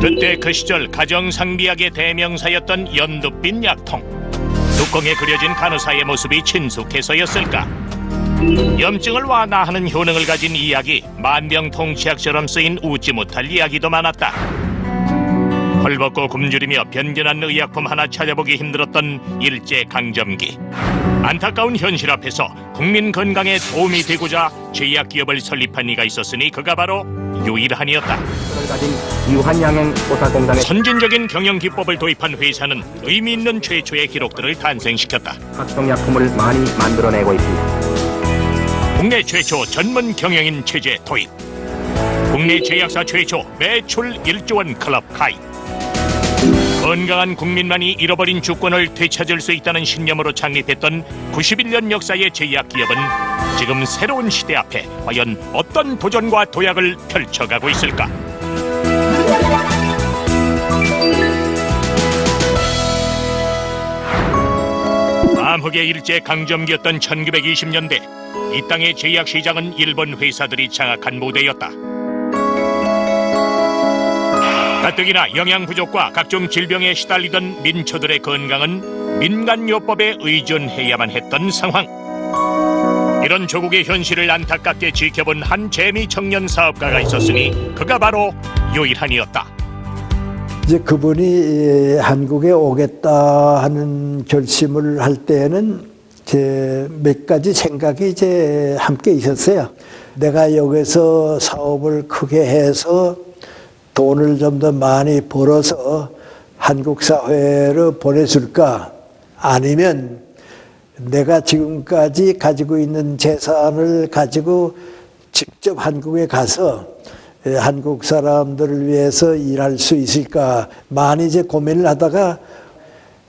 그때 그 시절 가정상비약의 대명사였던 연두빛 약통. 뚜껑에 그려진 간호사의 모습이 친숙해서였을까. 염증을 완화하는 효능을 가진 이 약이 만병통치약처럼 쓰인 웃지 못할 이야기도 많았다. 헐벗고 굶주리며 변변한 의약품 하나 찾아보기 힘들었던 일제강점기. 안타까운 현실 앞에서 국민 건강에 도움이 되고자 제약기업을 설립한 이가 있었으니 그가 바로 유일한이었다. 선진적인 경영기법을 도입한 회사는 의미 있는 최초의 기록들을 탄생시켰다. 각종 약품을 많이 만들어내고 있습니다. 국내 최초 전문 경영인 체제 도입. 국내 제약사 최초 매출 1조 원 클럽 가입. 건강한 국민만이 잃어버린 주권을 되찾을 수 있다는 신념으로 창립했던 91년 역사의 제약기업은 지금 새로운 시대 앞에 과연 어떤 도전과 도약을 펼쳐가고 있을까? 암흑의 일제강점기였던 1920년대 이 땅의 제약시장은 일본 회사들이 장악한 무대였다. 가뜩이나 영양 부족과 각종 질병에 시달리던 민초들의 건강은 민간요법에 의존해야만 했던 상황. 이런 조국의 현실을 안타깝게 지켜본 한 재미 청년 사업가가 있었으니 그가 바로 유일한이었다. 이제 그분이 한국에 오겠다 하는 결심을 할 때에는 제 몇 가지 생각이 이제 함께 있었어요. 내가 여기서 사업을 크게 해서 돈을 좀 더 많이 벌어서 한국 사회로 보내줄까? 아니면 내가 지금까지 가지고 있는 재산을 가지고 직접 한국에 가서 한국 사람들을 위해서 일할 수 있을까? 많이 이제 고민을 하다가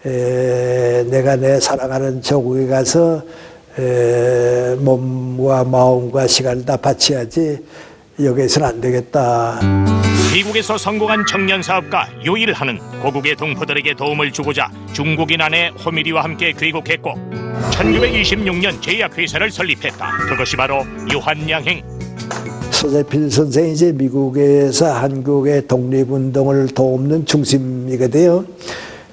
내가 내 사랑하는 조국에 가서 몸과 마음과 시간을 다 바쳐야지 여기에서는 안 되겠다. 미국에서 성공한 청년 사업가 유일한은 고국의 동포들에게 도움을 주고자 중국인 아내 호미리와 함께 귀국했고 1926년 제약회사를 설립했다. 그것이 바로 유한양행. 서재필 선생이 이제 미국에서 한국의 독립운동을 돕는 중심이거든요.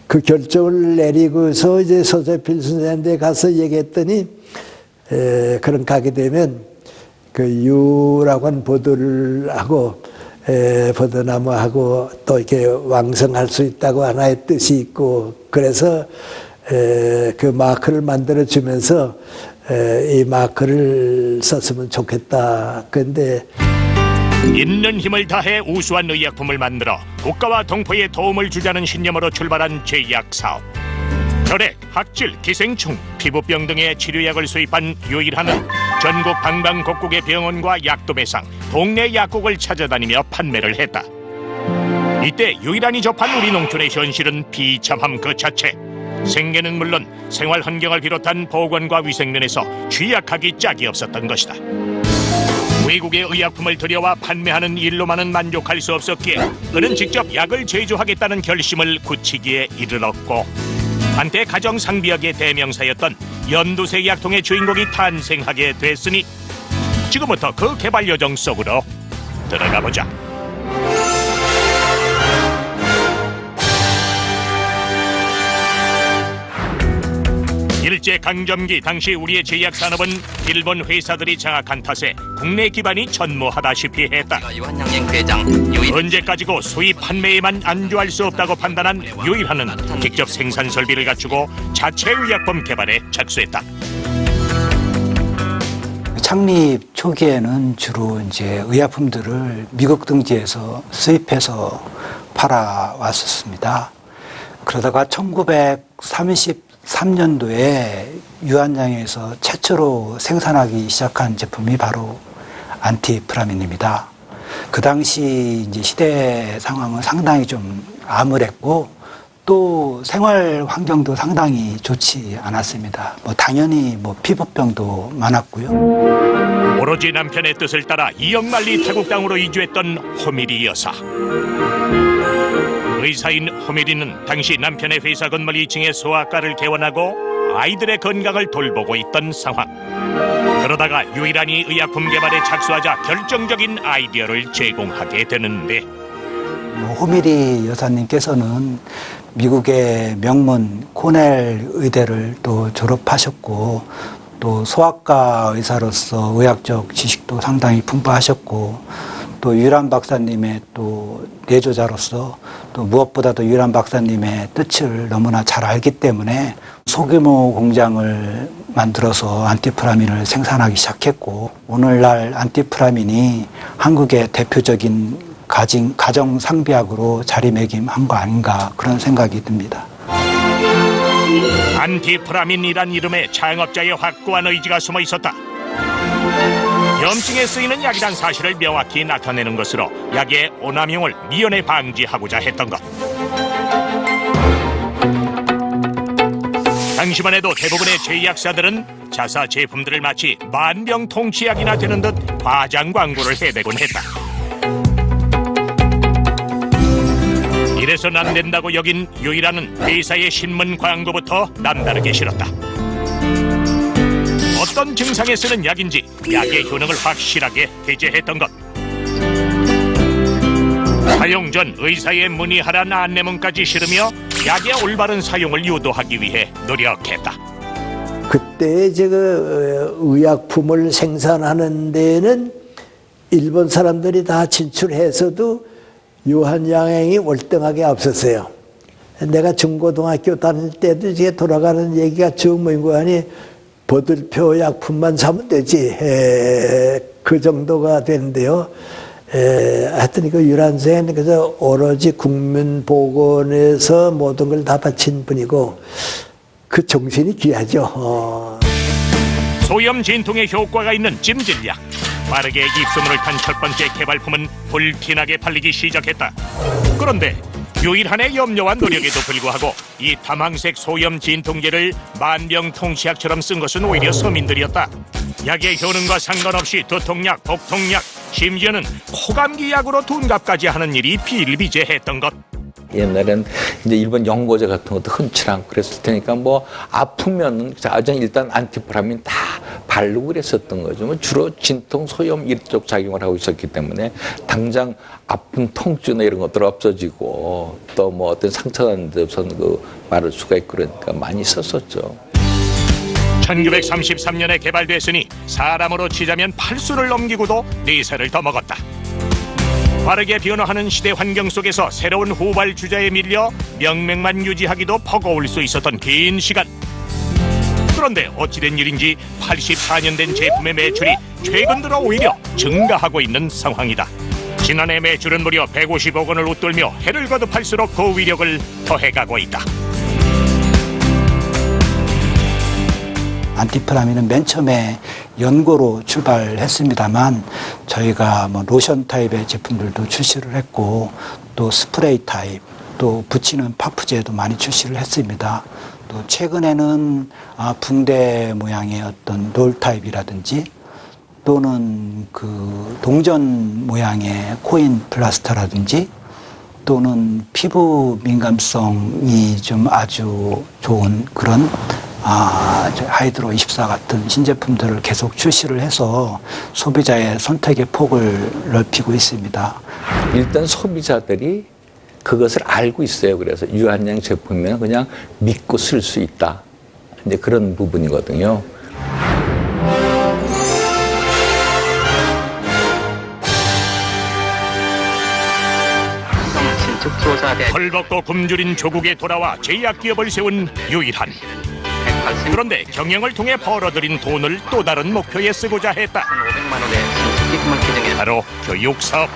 그 결정을 내리고서 이제 서재필 선생한테 가서 얘기했더니 그럼 가게 되면 그 유라고 한 버들하고 버드나무하고 또 이렇게 왕성할 수 있다고 하나의 뜻이 있고 그래서 그 마크를 만들어 주면서 이 마크를 썼으면 좋겠다. 그런데 있는 힘을 다해 우수한 의약품을 만들어 국가와 동포에 도움을 주자는 신념으로 출발한 제약 사업. 혈액, 학질, 기생충, 피부병 등의 치료약을 수입한 유일한은 전국 방방곡곡의 병원과 약도매상, 동네 약국을 찾아다니며 판매를 했다. 이때 유일한이 접한 우리 농촌의 현실은 비참함 그 자체. 생계는 물론 생활 환경을 비롯한 보건과 위생면에서 취약하기 짝이 없었던 것이다. 외국의 의약품을 들여와 판매하는 일로만은 만족할 수 없었기에 그는 직접 약을 제조하겠다는 결심을 굳히기에 이르렀고 한때 가정상비약의 대명사였던 연두색 약통의 주인공이 탄생하게 됐으니 지금부터 그 개발 여정 속으로 들어가 보자. 일제강점기 당시 우리의 제약산업은 일본 회사들이 장악한 탓에 국내 기반이 전무하다시피 했다. 언제까지고 수입 판매에만 안주할 수 없다고 판단한 유일한은 직접 생산 설비를 갖추고 자체 의약품 개발에 착수했다. 창립 초기에는 주로 이제 의약품들을 미국 등지에서 수입해서 팔아왔었습니다. 그러다가 1933년도에 유한양에서 최초로 생산하기 시작한 제품이 바로 안티프라민입니다. 그 당시 이제 시대 상황은 상당히 좀 암울했고 또 생활 환경도 상당히 좋지 않았습니다. 당연히 피부병도 많았고요. 오로지 남편의 뜻을 따라 이역만리 태국 땅으로 이주했던 호미리 여사. 의사인 호미리는 당시 남편의 회사 건물 2층에 소아과를 개원하고 아이들의 건강을 돌보고 있던 상황. 그러다가 유일한이 의약품 개발에 착수하자 결정적인 아이디어를 제공하게 되는데 호미리 여사님께서는 미국의 명문 코넬 의대를 또 졸업하셨고 또 소아과 의사로서 의학적 지식도 상당히 풍부하셨고 또 유란 박사님의 또 내조자로서 또 무엇보다도 유란 박사님의 뜻을 너무나 잘 알기 때문에 소규모 공장을 만들어서 안티프라민을 생산하기 시작했고 오늘날 안티프라민이 한국의 대표적인 가정 상비약으로 자리매김한 거 아닌가 그런 생각이 듭니다. 안티프라민이란 이름에 창업자의 확고한 의지가 숨어 있었다. 염증에 쓰이는 약이란 사실을 명확히 나타내는 것으로 약의 오남용을 미연에 방지하고자 했던 것. 당시만 해도 대부분의 제약사들은 자사 제품들을 마치 만병통치약이나 되는 듯 과장 광고를 해대곤 했다. 이래서는 안 된다고 여긴 유일한 회사의 신문 광고부터 남다르게 싫었다. 어떤 증상에 쓰는 약인지 약의 효능을 확실하게 게재했던 것. 사용 전 의사의 문의하라는 안내문까지 실으며 약의 올바른 사용을 유도하기 위해 노력했다. 그때 제가 의약품을 생산하는 데는 일본 사람들이 다 진출해서도 유한양행이 월등하게 앞섰어요. 내가 중고등학교 다닐 때도 이제 돌아가는 얘기가 쭉 모인 거 아니 버들표 약품만 사면 되지. 그 정도가 되는데요. 하여튼 그 유란생은 그래서 오로지 국민보건에서 모든 걸 다 바친 분이고 그 정신이 귀하죠. 소염 진통에 효과가 있는 찜질약. 빠르게 입소문을 탄 첫 번째 개발품은 불티나게 팔리기 시작했다. 그런데 유일한의 염려와 노력에도 불구하고 이 탐황색 소염 진통제를 만병통치약처럼 쓴 것은 오히려 서민들이었다. 약의 효능과 상관없이 두통약, 복통약, 심지어는 코감기 약으로 둔갑까지 하는 일이 비일비재했던 것. 옛날엔 이제 일본 연고제 같은 것도 흔치 않고 그랬을 테니까 뭐 아프면은 일단 안티프라민 다 바르고 그랬었던 거죠. 뭐 주로 진통, 소염 이쪽 작용을 하고 있었기 때문에 당장 아픈 통증이나 이런 것들 없어지고 또 뭐 어떤 상처가 난 데서는 그 바를 수가 있고 그러니까 많이 썼었죠. 1933년에 개발됐으니 사람으로 치자면 8수를 넘기고도 4살을 더 먹었다. 빠르게 변화하는 시대 환경 속에서 새로운 후발주자에 밀려 명맥만 유지하기도 버거울 수 있었던 긴 시간. 그런데 어찌된 일인지 84년 된 제품의 매출이 최근 들어 오히려 증가하고 있는 상황이다. 지난해 매출은 무려 150억 원을 웃돌며 해를 거듭할수록 그 위력을 더해가고 있다. 안티프라민은 맨 처음에 연고로 출발했습니다만 저희가 뭐 로션 타입의 제품들도 출시를 했고 또 스프레이 타입 또 붙이는 파프제도 많이 출시를 했습니다. 또 최근에는 붕대 모양의 어떤 롤 타입이라든지 또는 그 동전 모양의 코인 플라스터라든지 또는 피부 민감성이 좀 아주 좋은 그런 하이드로 24 같은 신제품들을 계속 출시를 해서 소비자의 선택의 폭을 넓히고 있습니다. 일단 소비자들이 그것을 알고 있어요. 그래서 유한양 제품이면 그냥 믿고 쓸 수 있다. 이제 그런 부분이거든요. 헐벗고 굶주린 조국에 돌아와 제약기업을 세운 유일한. 그런데 경영을 통해 벌어들인 돈을 또 다른 목표에 쓰고자 했다. 바로 교육사업.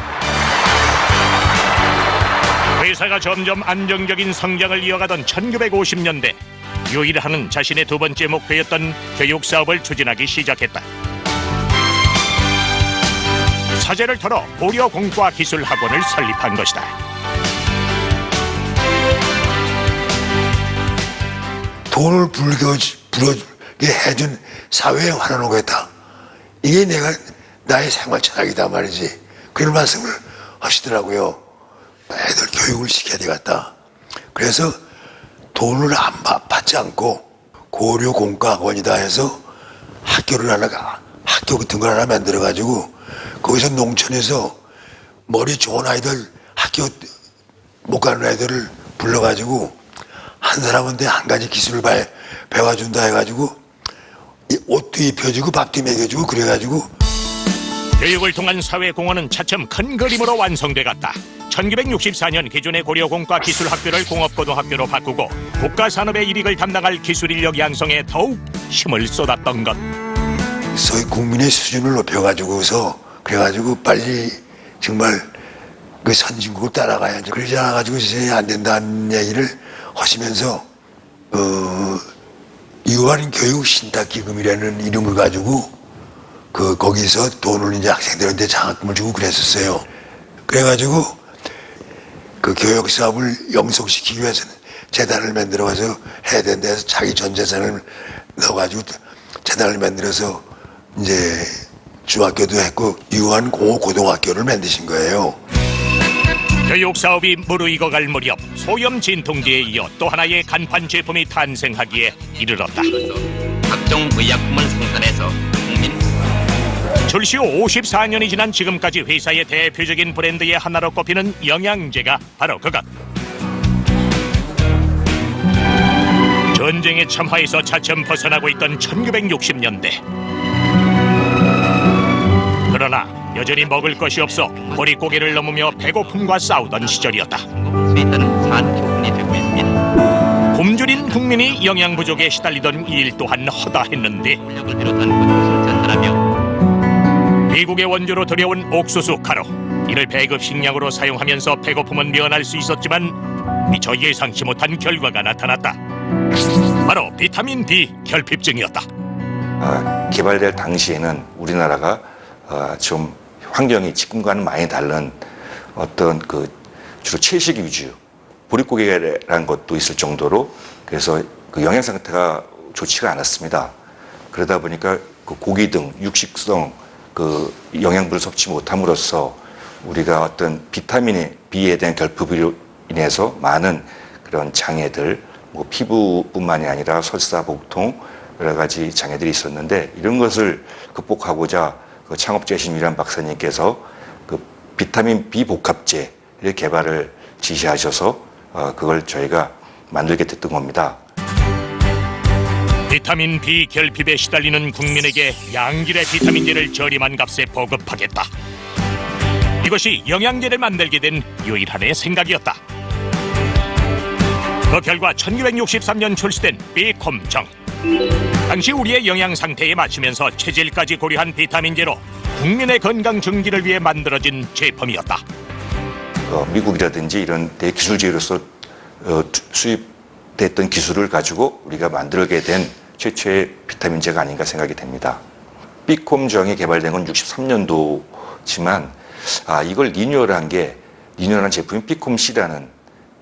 회사가 점점 안정적인 성장을 이어가던 1950년대 유일한은 자신의 두 번째 목표였던 교육사업을 추진하기 시작했다. 사재를 털어 고려공과기술학원을 설립한 것이다. 돈을 불게 해준 사회에 활용하겠다. 이게 나의 생활 철학이다 말이지. 그런 말씀을 하시더라고요. 애들 교육을 시켜야 되겠다. 그래서 돈을 안 받지 않고 고려공과학원이다 해서 학교 같은 걸 하나 만들어가지고 거기서 농촌에서 머리 좋은 아이들 학교 못 가는 애들을 불러가지고 한 사람한테 한 가지 기술을 배워준다 해가지고 옷도 입혀주고 밥도 먹여주고 그래가지고 교육을 통한 사회공헌은 차츰 큰 그림으로 완성돼갔다. 1964년 기존의 고려공과 기술학교를 공업고등학교로 바꾸고 국가산업의 일익을 담당할 기술인력 양성에 더욱 힘을 쏟았던 것. 소위 국민의 수준을 높여가지고서 그래가지고 빨리 정말 그 선진국을 따라가야지. 그러지 않아가지고 이제 안 된다는 얘기를 하시면서 유한 교육 신탁기금이라는 이름을 가지고 거기서 돈을 이제 학생들한테 장학금을 주고 그랬었어요. 그래가지고 그 교육 사업을 영속시키기 위해서는 재단을 만들어서 해야 된다 해서 자기 전 재산을 넣어가지고 재단을 만들어서 이제 중학교도 했고 유한 고등학교를 만드신 거예요. 교육 사업이 무르익어갈 무렵 소염 진통제에 이어 또 하나의 간판 제품이 탄생하기에 이르렀다. 각종 의약품을 생산해서 국민 출시 후 54년이 지난 지금까지 회사의 대표적인 브랜드의 하나로 꼽히는 영양제가 바로 그것. 전쟁의 참화에서 차츰 벗어나고 있던 1960년대. 그러나 여전히 먹을 것이 없어 보릿고개를 넘으며 배고픔과 싸우던 시절이었다. 수 있다는 산교훈이 되고 있습니다. 굶주린 국민이 영양 부족에 시달리던 이 일 또한 허다했는데 권력을 비롯한 것을 전달하며 미국의 원조로 들여온 옥수수 가루, 이를 배급 식량으로 사용하면서 배고픔은 면할 수 있었지만 미처 예상치 못한 결과가 나타났다. 바로 비타민 B 결핍증이었다. 개발될 당시에는 우리나라가 좀 환경이 지금과는 많이 다른 어떤 주로 채식 위주 보릿고개라는 것도 있을 정도로 그래서 그 영양 상태가 좋지가 않았습니다. 그러다 보니까 그 고기 등 육식성 그 영양분을 섭취 못함으로써 우리가 어떤 비타민 B에 대한 결핍으로 인해서 많은 그런 장애들, 뭐 피부뿐만이 아니라 설사, 복통 여러 가지 장애들이 있었는데 이런 것을 극복하고자 그 창업자이신 유란 박사님께서 그 비타민 B 복합제를 개발을 지시하셔서 그걸 저희가 만들게 됐던 겁니다. 비타민 B 결핍에 시달리는 국민에게 양질의 비타민제를 저렴한 값에 보급하겠다. 이것이 영양제를 만들게 된 유일한의 생각이었다. 그 결과 1963년 출시된 비콤정. 당시 우리의 영양 상태에 맞추면서 체질까지 고려한 비타민제로 국민의 건강 증진을 위해 만들어진 제품이었다. 미국이라든지 이런 대기술제로서 수입됐던 기술을 가지고 우리가 만들게 된 최초의 비타민제가 아닌가 생각이 됩니다. 비콤정이 개발된 건 63년도지만 이걸 리뉴얼한 제품이 비콤C라는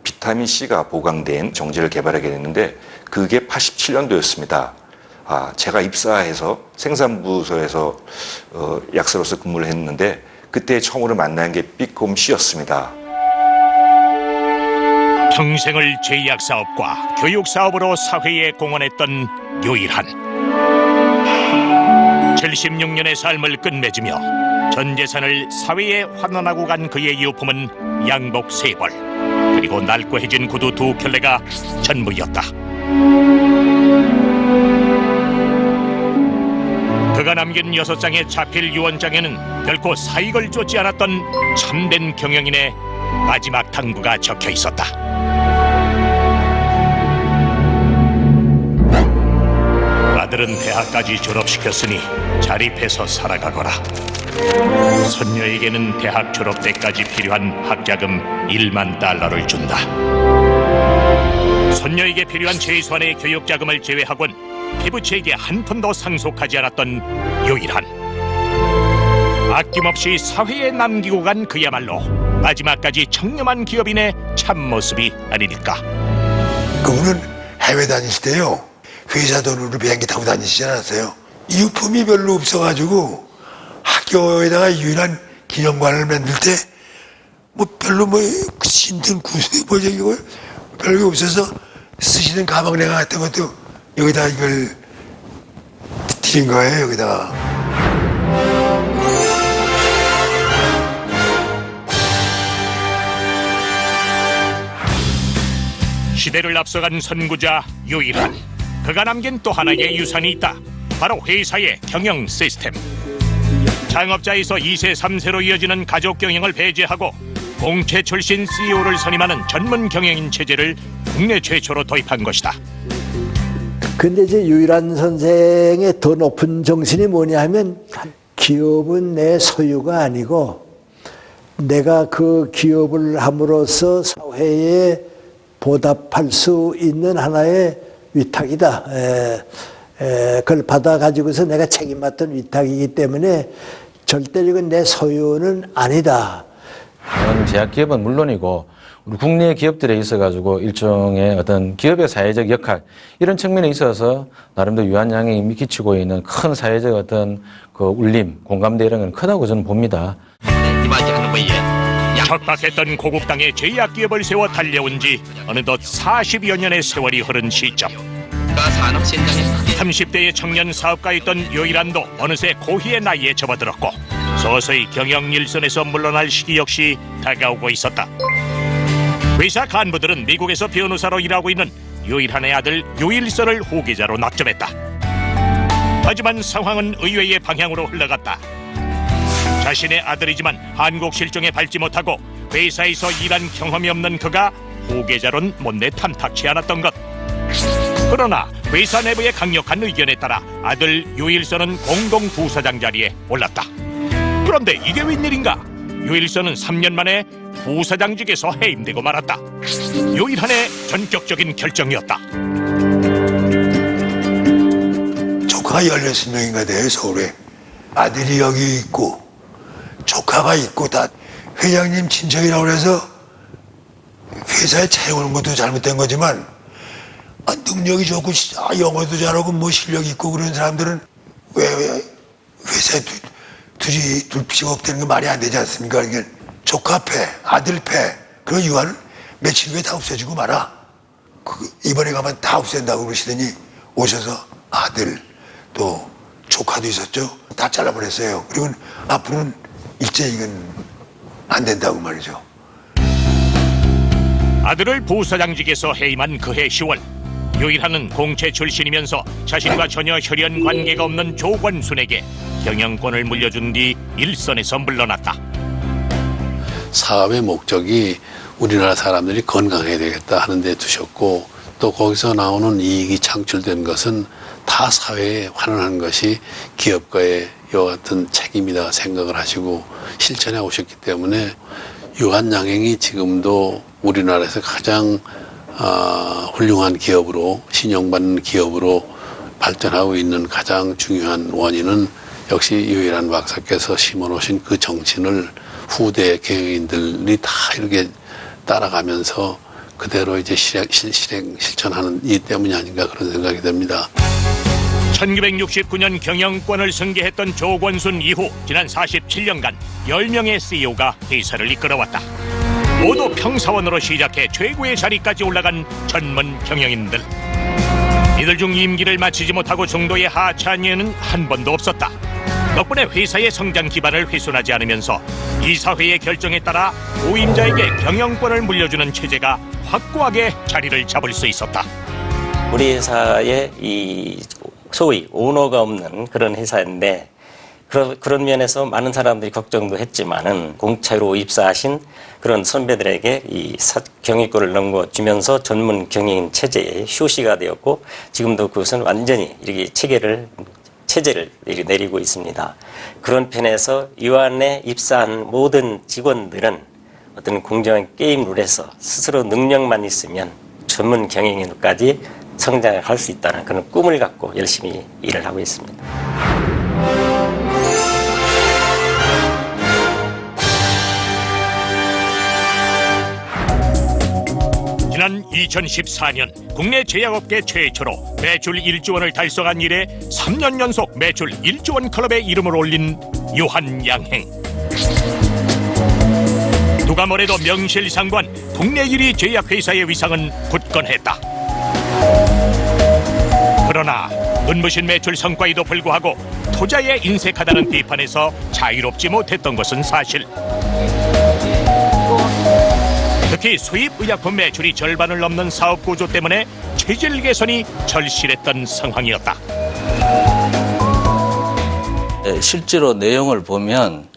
비타민 C가 보강된 정제를 개발하게 됐는데 그게 87년도였습니다. 제가 입사해서 생산부서에서 약사로서 근무를 했는데 그때 처음으로 만난 게 비콤C였습니다. 평생을 제약 사업과 교육 사업으로 사회에 공헌했던 유일한. 76년의 삶을 끝맺으며 전 재산을 사회에 환원하고 간 그의 유품은 양복 3벌 그리고 낡고해진 구두 2켤레가 전부였다. 그가 남긴 6장의 자필 유언장에는 결코 사익을 쫓지 않았던 참된 경영인의 마지막 당부가 적혀 있었다. 아들은 대학까지 졸업시켰으니 자립해서 살아가거라. 손녀에게는 대학 졸업 때까지 필요한 학자금 1만 달러를 준다. 손녀에게 필요한 최소한의 교육자금을 제외하곤 피부체에게 한 푼도 상속하지 않았던 유일한. 아낌없이 사회에 남기고 간 그야말로 마지막까지 청렴한 기업인의 참모습이 아닐까. 그분은 해외 다니실 때요 회사 돈으로 비행기 타고 다니시지 않았어요. 유품이 별로 없어가지고 학교에다가 유일한 기념관을 만들 때 뭐 별로 신등 구슬 이거 별로 없어서 쓰시는 가방내가 같은 것도 여기다 이걸 드린 거예요. 여기다가. 시대를 앞서간 선구자 유일한. 그가 남긴 또 하나의 유산이 있다. 바로 회사의 경영 시스템. 창업자에서 2세, 3세로 이어지는 가족 경영을 배제하고 공채 출신 CEO를 선임하는 전문 경영인 체제를 국내 최초로 도입한 것이다. 근데 이제 유일한 선생의 더 높은 정신이 뭐냐 하면 기업은 내 소유가 아니고 내가 그 기업을 함으로써 사회에 보답할 수 있는 하나의 위탁이다. 그걸 받아가지고서 내가 책임 맡은 위탁이기 때문에 절대적인 내 소유는 아니다. 제약기업은 물론이고 우리 국내 기업들에 있어가지고 일종의 어떤 기업의 사회적 역할 이런 측면에 있어서 나름대로 유한양행이 미치고 있는 큰 사회적 어떤 그 울림, 공감대 이런 건 크다고 저는 봅니다. 척박했던 고국 땅에 제약기업을 세워 달려온 지 어느덧 40여 년의 세월이 흐른 시점. 30대의 청년 사업가였던 유일한도 어느새 고희의 나이에 접어들었고 서서히 경영 일선에서 물러날 시기 역시 다가오고 있었다. 회사 간부들은 미국에서 변호사로 일하고 있는 유일한의 아들 유일선을 후계자로 낙점했다. 하지만 상황은 의외의 방향으로 흘러갔다. 자신의 아들이지만 한국 실종에 밟지 못하고 회사에서 일한 경험이 없는 그가 후계자론 못내 탐탁치 않았던 것. 그러나 회사 내부의 강력한 의견에 따라 아들 유일선은 공동부사장 자리에 올랐다. 그런데 이게 웬일인가? 유일선은 3년 만에 부사장직에서 해임되고 말았다. 유일한의 전격적인 결정이었다. 조카가 16명인가 돼요, 서울에. 아들이 여기 있고 조카가 있고 다 회장님 친척이라고 해서 회사에 채우는 것도 잘못된 거지만 능력이 좋고 영어도 잘하고 뭐 실력 있고 그런 사람들은 왜 회사에 둘 필요가 없다는 게 말이 안 되지 않습니까? 그러니까 조카 패, 아들 패 그런 유한을 며칠 후에 다 없애주고 말아. 이번에 가면 다 없앤다고 그러시더니 오셔서 아들 또 조카도 있었죠. 다 잘라버렸어요. 그리고 앞으로는 일제히 이건 안 된다고 말이죠. 아들을 부사장직에서 해임한 그해 10월 유일한은 공채 출신이면서 자신과 전혀 혈연 관계가 없는 조권순에게 경영권을 물려준 뒤 일선에서 물러났다. 사업의 목적이 우리나라 사람들이 건강해야 되겠다 하는 데 두셨고 또 거기서 나오는 이익이 창출된 것은 다 사회에 환원하는 것이 기업가의 이와 같은 책임이다 생각을 하시고 실천해 오셨기 때문에 유한양행이 지금도 우리나라에서 가장 훌륭한 기업으로 신용받는 기업으로 발전하고 있는 가장 중요한 원인은 역시 유일한 박사께서 심어놓으신 그 정신을 후대 경영인들이 다 이렇게 따라가면서 그대로 이제 실천하는 이 때문이 아닌가 그런 생각이 듭니다. 1969년 경영권을 승계했던 조권순 이후 지난 47년간 10명의 CEO가 회사를 이끌어왔다. 모두 평사원으로 시작해 최고의 자리까지 올라간 전문 경영인들. 이들 중 임기를 마치지 못하고 중도에 하차한 예는 한 번도 없었다. 덕분에 회사의 성장 기반을 훼손하지 않으면서 이사회의 결정에 따라 후임자에게 경영권을 물려주는 체제가 확고하게 자리를 잡을 수 있었다. 우리 회사의 이 소위 오너가 없는 그런 회사인데 그런 면에서 많은 사람들이 걱정도 했지만은 공차로 입사하신 그런 선배들에게 이 경영권을 넘겨주면서 전문 경영인 체제의 효시가 되었고 지금도 그것은 완전히 이렇게 체제를 내리고 있습니다. 그런 편에서 유한에 입사한 모든 직원들은 어떤 공정한 게임 룰에서 스스로 능력만 있으면 전문 경영인으로까지 성장을 할 수 있다는 그런 꿈을 갖고 열심히 일을 하고 있습니다. 지난 2014년 국내 제약업계 최초로 매출 1조 원을 달성한 이래 3년 연속 매출 1조 원 클럽에 이름을 올린 유한양행. 누가 뭐래도 명실상부한 국내 1위 제약회사의 위상은 굳건했다. 그러나 눈부신 매출 성과에도 불구하고 투자에 인색하다는 비판에서 자유롭지 못했던 것은 사실. 특히 수입 의약품 매출이 절반을 넘는 사업 구조 때문에 체질 개선이 절실했던 상황이었다. 실제로 내용을 보면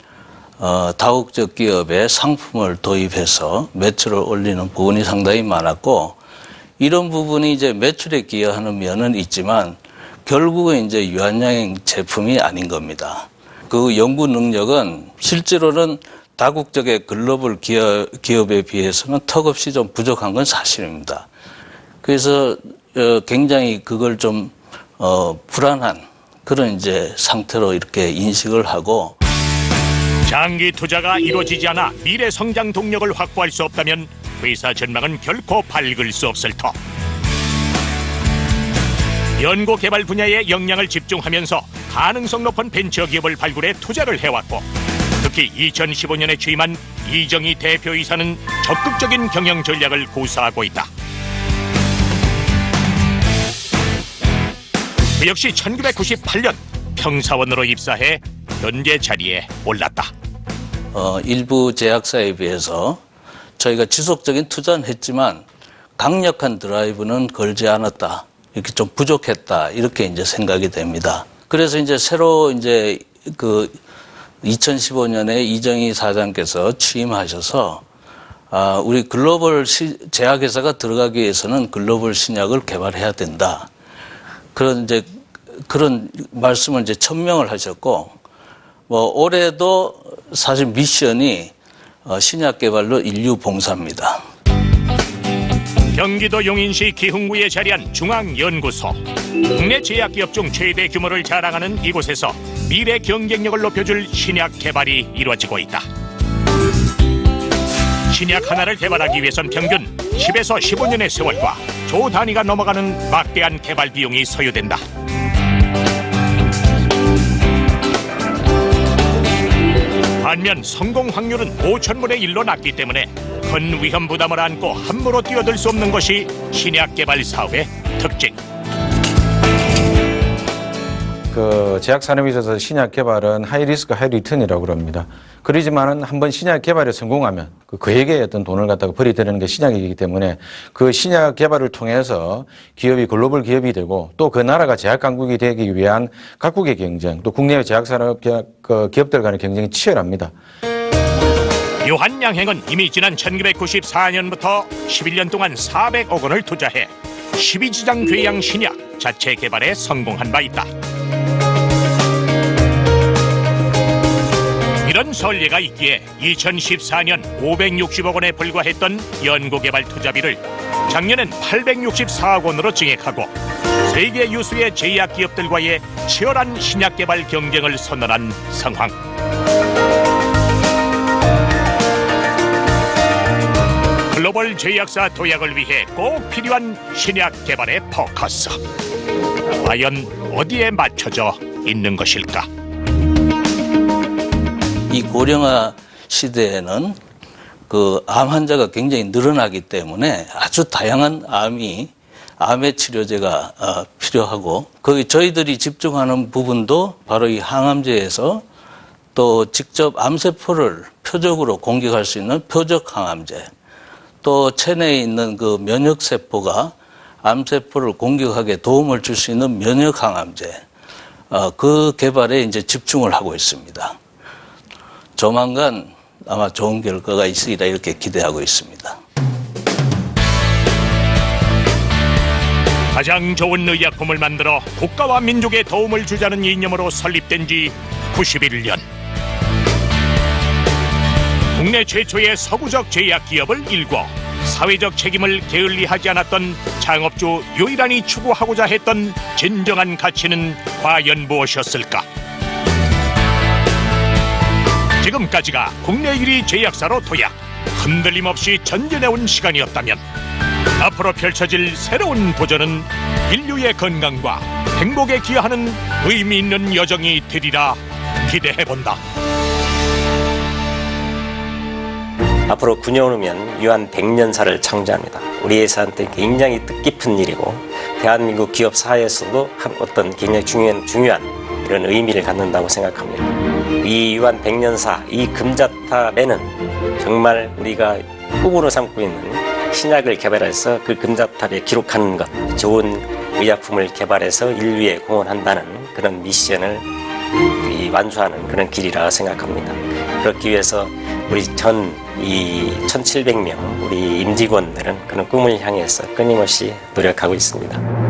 다국적 기업의 상품을 도입해서 매출을 올리는 부분이 상당히 많았고, 이런 부분이 이제 매출에 기여하는 면은 있지만 결국은 이제 유한양행 제품이 아닌 겁니다. 그 연구 능력은 실제로는 다국적의 글로벌 기업에 비해서는 턱없이 좀 부족한 건 사실입니다. 그래서 굉장히 그걸 좀 불안한 그런 이제 상태로 이렇게 인식을 하고, 장기 투자가 이루어지지 않아 미래 성장 동력을 확보할 수 없다면 회사 전망은 결코 밝을 수 없을 터. 연구 개발 분야에 역량을 집중하면서 가능성 높은 벤처 기업을 발굴해 투자를 해왔고, 특히 2015년에 취임한 이정희 대표이사는 적극적인 경영 전략을 구사하고 있다. 그 역시 1998년 평사원으로 입사해 현재 자리에 올랐다. 일부 제약사에 비해서 저희가 지속적인 투자는 했지만 강력한 드라이브는 걸지 않았다. 이렇게 좀 부족했다. 이렇게 이제 생각이 됩니다. 그래서 이제 새로 이제 그 2015년에 이정희 사장께서 취임하셔서 우리 글로벌 제약회사가 들어가기 위해서는 글로벌 신약을 개발해야 된다. 그런 말씀을 이제 천명을 하셨고, 올해도 사실 미션이 신약 개발로 인류 봉사입니다. 경기도 용인시 기흥구에 자리한 중앙연구소. 국내 제약기업 중 최대 규모를 자랑하는 이곳에서 미래 경쟁력을 높여줄 신약 개발이 이루어지고 있다. 신약 하나를 개발하기 위해선 평균 10에서 15년의 세월과 조 단위가 넘어가는 막대한 개발 비용이 소요된다. 반면 성공 확률은 5,000분의 1로 낮기 때문에 큰 위험 부담을 안고 함부로 뛰어들 수 없는 것이 신약 개발 사업의 특징. 그 제약 산업에 있어서 신약 개발은 하이 리스크 하이 리턴이라고 그럽니다. 그러지만은 한번 신약 개발에 성공하면 그에게 어떤 돈을 갖다가 벌이되는 게 신약이기 때문에 그 신약 개발을 통해서 기업이 글로벌 기업이 되고 또 그 나라가 제약 강국이 되기 위한 각국의 경쟁, 또 국내 제약 산업 기업들 간의 경쟁이 치열합니다. 유한양행은 이미 지난 1994년부터 11년 동안 400억 원을 투자해 12지장 궤양 신약 자체 개발에 성공한 바 있다. 이런 선례가 있기에 2014년 560억 원에 불과했던 연구개발 투자비를 작년엔 864억 원으로 증액하고 세계 유수의 제약 기업들과의 치열한 신약 개발 경쟁을 선언한 상황. 글로벌 제약사 도약을 위해 꼭 필요한 신약 개발의 포커스. 과연 어디에 맞춰져 있는 것일까? 이 고령화 시대에는 그 암 환자가 굉장히 늘어나기 때문에 아주 다양한 암의 치료제가 필요하고, 거기 저희들이 집중하는 부분도 바로 이 항암제에서 또 직접 암세포를 표적으로 공격할 수 있는 표적 항암제, 또 체내에 있는 그 면역세포가 암세포를 공격하게 도움을 줄 수 있는 면역 항암제, 그 개발에 이제 집중을 하고 있습니다. 조만간 아마 좋은 결과가 있으리라 이렇게 기대하고 있습니다. 가장 좋은 의약품을 만들어 국가와 민족에 도움을 주자는 이념으로 설립된 지 91년. 국내 최초의 서구적 제약기업을 일궈 사회적 책임을 게을리하지 않았던 창업주 유일한이 추구하고자 했던 진정한 가치는 과연 무엇이었을까? 지금까지가 국내 1위 제약사로 도약, 흔들림 없이 전진해온 시간이었다면 앞으로 펼쳐질 새로운 도전은 인류의 건강과 행복에 기여하는 의미 있는 여정이 되리라 기대해본다. 앞으로 9년 후면 유한 100년사를 창조합니다. 우리 회사한테 굉장히 뜻깊은 일이고 대한민국 기업 사회에서도 어떤 굉장히 중요한 이런 의미를 갖는다고 생각합니다. 이 유한 100년사, 이 금자탑에는 정말 우리가 꿈으로 삼고 있는 신약을 개발해서 그 금자탑에 기록하는 것, 좋은 의약품을 개발해서 인류에 공헌한다는 그런 미션을 완수하는 그런 길이라 생각합니다. 그렇기 위해서 우리 이 1,700명 우리 임직원들은 그런 꿈을 향해서 끊임없이 노력하고 있습니다.